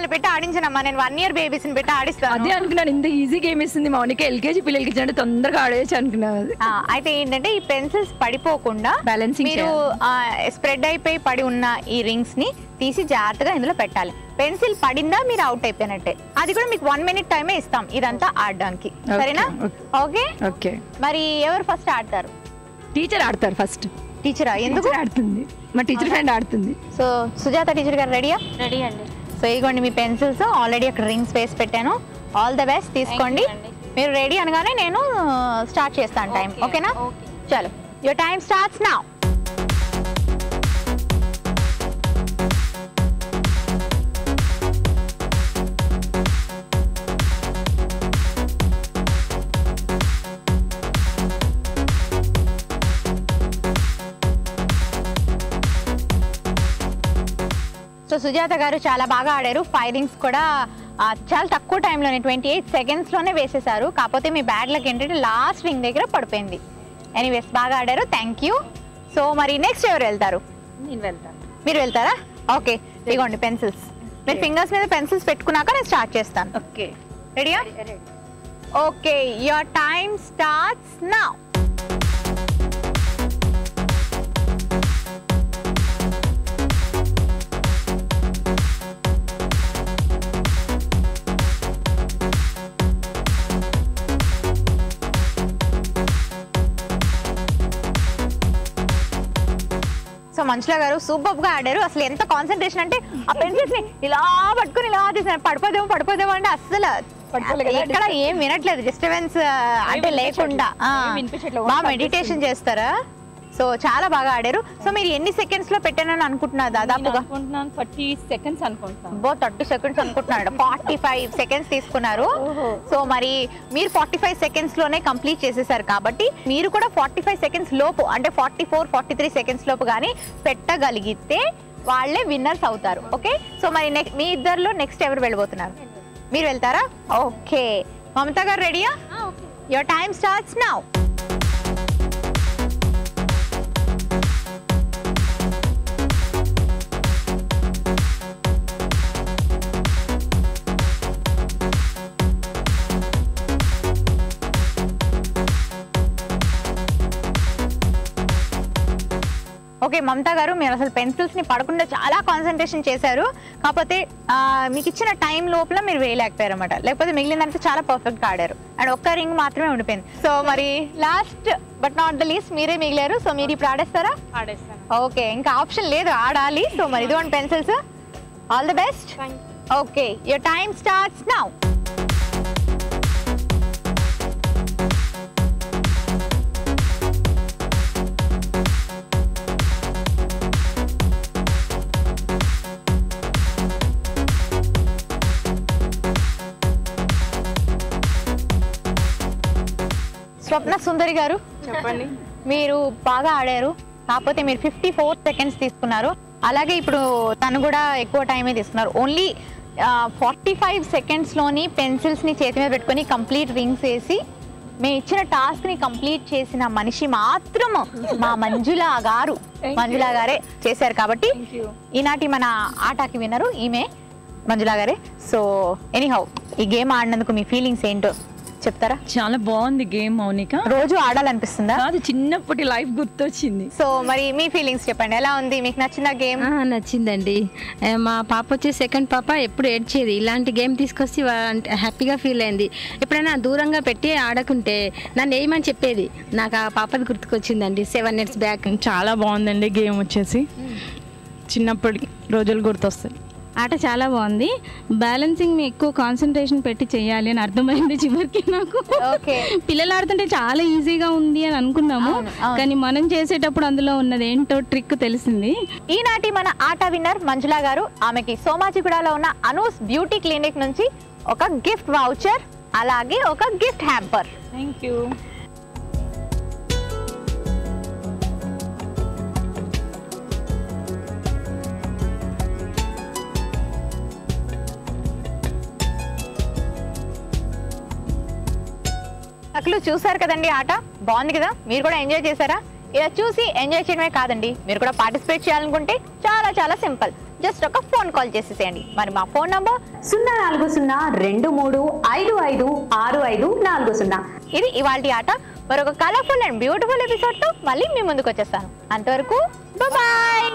వాళ్ళని పెట్టి ఆడించానమ్మా, నేను 1 year బేబీస్ ని పెట్టి ఆడిస్తాను. అదే అనుకున్నాను, ఇంత ఈజీ గేమ్ ఇస్తుంది మౌనిక, ఎల్కేజీ పిల్లలకి ఇచ్చినట్టు తొందరగా ఆడేయచ్చు అనుకున్నాను. అయితే ఏంటంటే ఈ పెన్సిల్స్ పడిపోకుండా బ్యాలెన్సింగ్ మీరు స్ప్రెడ్ అయిపోయి పడి ఉన్న ఈ రింగ్స్ ని తీసి జాగ్రత్తగా ఇందులో పెట్టాలి. పెన్సిల్ పడిందా మీరు అవుట్ అయిపోయినట్టే. అది కూడా మీకు 1 minute టైమే ఇస్తాం ఇదంతా ఆడడానికి, సరేనా? Okay okay. మరి ఎవరు ఫస్ట్ ఆడతారు? టీచర్ ఆడతారు ఫస్ట్. టీచరా? ఎందుకు ఆడుతుంది? మా టీచర్ ఫ్రెండ్ ఆడుతుంది. సో సుజాత టీచర్ గారు రెడీయా? రెడీ అండి. సో ఇదిగోండి మీ పెన్సిల్స్, ఆల్రెడీ అక్కడ రింగ్స్ వేసి పెట్టాను. ఆల్ ద బెస్ట్, తీసుకోండి. మీరు రెడీ అనగానే నేను స్టార్ట్ చేస్తాను టైం, ఓకేనా? చలో, your time starts now. So Sujatha గారు చాలా బాగా ఆడారు. 5 rings కూడా చాలా తక్కువ టైంలోనే 28 seconds లోనే వేసేసారు. కాకపోతే మీ బ్యాడ్ లక్ ఏంటంటే లాస్ట్ రింగ్ దగ్గర పడిపోయింది. ఎనీవేస్ బాగా ఆడారు, థ్యాంక్ యూ. సో మరి నెక్స్ట్ ఎవరు వెళ్తారు? నేను వెళ్తాను. మీరు వెళ్తారా? ఓకే, ఇదిగోండి పెన్సిల్స్. మీరు ఫింగర్స్ మీద పెన్సిల్స్ పెట్టుకున్నాక నేను స్టార్ట్ చేస్తాను. ఓకే, రెడీయా? Okay, your time starts now. So Manjula గారు సూపర్ గా ఆడారు. అసలు ఎంత కాన్సన్ట్రేషన్ అంటే ఆ పెన్సిల్స్ ని ఇలా పట్టుకుని ఇలా తీసాను. పడిపోదేమో అంటే అస్సలు ఇక్కడ ఏం వినట్లేదు, డిస్టర్బెన్స్ అంటే లేకుండా బాగా మెడిటేషన్ చేస్తారా? సో చాలా బాగా ఆడారు. సో మీరు ఎన్ని సెకండ్స్ లో పెట్టానని అనుకుంటున్నారు? దాదాపుగా 30 seconds అనుకుంటున్నాను. 30 seconds అనుకుంటున్నాడు. 45 seconds తీసుకున్నారు. సో మరి మీరు 45 seconds లోనే కంప్లీట్ చేసేసారు కాబట్టి మీరు కూడా 45 seconds లోపు అంటే 44-43 seconds లోపు కానీ పెట్టగలిగితే వాళ్ళే విన్నర్స్ అవుతారు. ఓకే, సో మరి మీ ఇద్దరిలో నెక్స్ట్ ఎవరు వెళ్ళబోతున్నారు? మీరు వెళ్తారా? ఓకే, మమతా గారు రెడీయా? Your time starts now. Okay Mamata గారు, మీరు అసలు పెన్సిల్స్ ని పడకుండా చాలా కాన్సన్ట్రేషన్ చేశారు. కాకపోతే మీకు ఇచ్చిన టైం లోపల మీరు వేయలేకపోయారు అనమాట. లేకపోతే మిగిలినంతా చాలా పర్ఫెక్ట్ గా ఆడారు. అండ్ ఒక్క రింగ్ మాత్రమే ఉండిపోయింది. సో మరి last but not the least మీరే మిగిలారు. సో మీరు ఇప్పుడు ఆడేస్తారా? ఆడేస్తాను. ఓకే, ఇంకా ఆప్షన్ లేదు, ఆడాలి. సో మరి ఇదిగోండి pencils, all the best. Okay, your time starts now. Swapna Sundari గారు చెప్పండి. మీరు బాగా ఆడారు. కాకపోతే మీరు 54 seconds తీసుకున్నారు. అలాగే ఇప్పుడు తను కూడా ఎక్కువ టైమే తీసుకున్నారు. ఓన్లీ 45 seconds లోని పెన్సిల్స్ ని చేతి మీద పెట్టుకొని కంప్లీట్ రింగ్స్ వేసి మేము ఇచ్చిన టాస్క్ ని కంప్లీట్ చేసిన మనిషి మాత్రం మా మంజులా గారే చేశారు. కాబట్టి ఈనాటి మన ఆటకి విన్నరు ఈమె మంజులా గారే. సో ఎనీహౌ ఈ గేమ్ ఆడినందుకు మీ ఫీలింగ్స్ ఏంటో చెప్తారా? చాలా బాగుంది గేమ్ మౌనిక. రోజు ఆడాలనిపిస్తుందా? కాదు, చిన్నప్పటి లైఫ్ గుర్తొచ్చింది. సో మరి మీ ఫీలింగ్స్ చెప్పండి, ఎలా ఉంది? మీకు నచ్చిన గేమ్? నచ్చిందండి. మా పాప వచ్చి సెకండ్ పాప ఎప్పుడు ఏడ్చేది, ఇలాంటి గేమ్ తీసుకొచ్చి హ్యాపీగా ఫీల్ అయింది. ఎప్పుడైనా దూరంగా పెట్టి ఆడకుంటే నన్ను వేయమని చెప్పేది. నాకు ఆ పాపది గుర్తుకొచ్చిందండి 7 years బ్యాక్. చాలా బాగుందండి గేమ్ వచ్చేసి, చిన్నప్పటి రోజులు గుర్తొస్తాయి. ఆట చాలా బాగుంది. బ్యాలెన్సింగ్ ఎక్కువ కాన్సన్ట్రేషన్ పెట్టి చేయాలి అని అర్థమైంది చివరికి నాకు. పిల్లలు ఆడుతుంటే చాలా ఈజీగా ఉంది అని అనుకున్నాము, కానీ మనం చేసేటప్పుడు అందులో ఉన్నది ఏంటో ట్రిక్ తెలిసింది. ఈనాటి మన ఆట విన్నర్ మంజులా గారు. ఆమెకి సోమాజిగూడలో ఉన్న అనూస్ బ్యూటీ క్లినిక్ నుంచి ఒక గిఫ్ట్ వౌచర్, అలాగే ఒక గిఫ్ట్ హ్యాంపర్. Thank you. అసలు చూసారు కదండి, ఆట బాగుంది కదా? మీరు కూడా ఎంజాయ్ చేశారా? ఇలా చూసి ఎంజాయ్ చేయడమే కాదండి, మీరు కూడా పార్టిసిపేట్ చేయాలనుకుంటే చాలా చాలా సింపుల్. జస్ట్ ఒక ఫోన్ కాల్ చేసేసేయండి. మరి మా ఫోన్ నంబర్ 04023565540. ఇది ఇవాల్టి ఆట. మరొక కలర్ఫుల్ అండ్ బ్యూటిఫుల్ ఎపిసోడ్ తో మళ్ళీ మీ ముందుకు వచ్చేస్తాను. అంతవరకు బాయ్.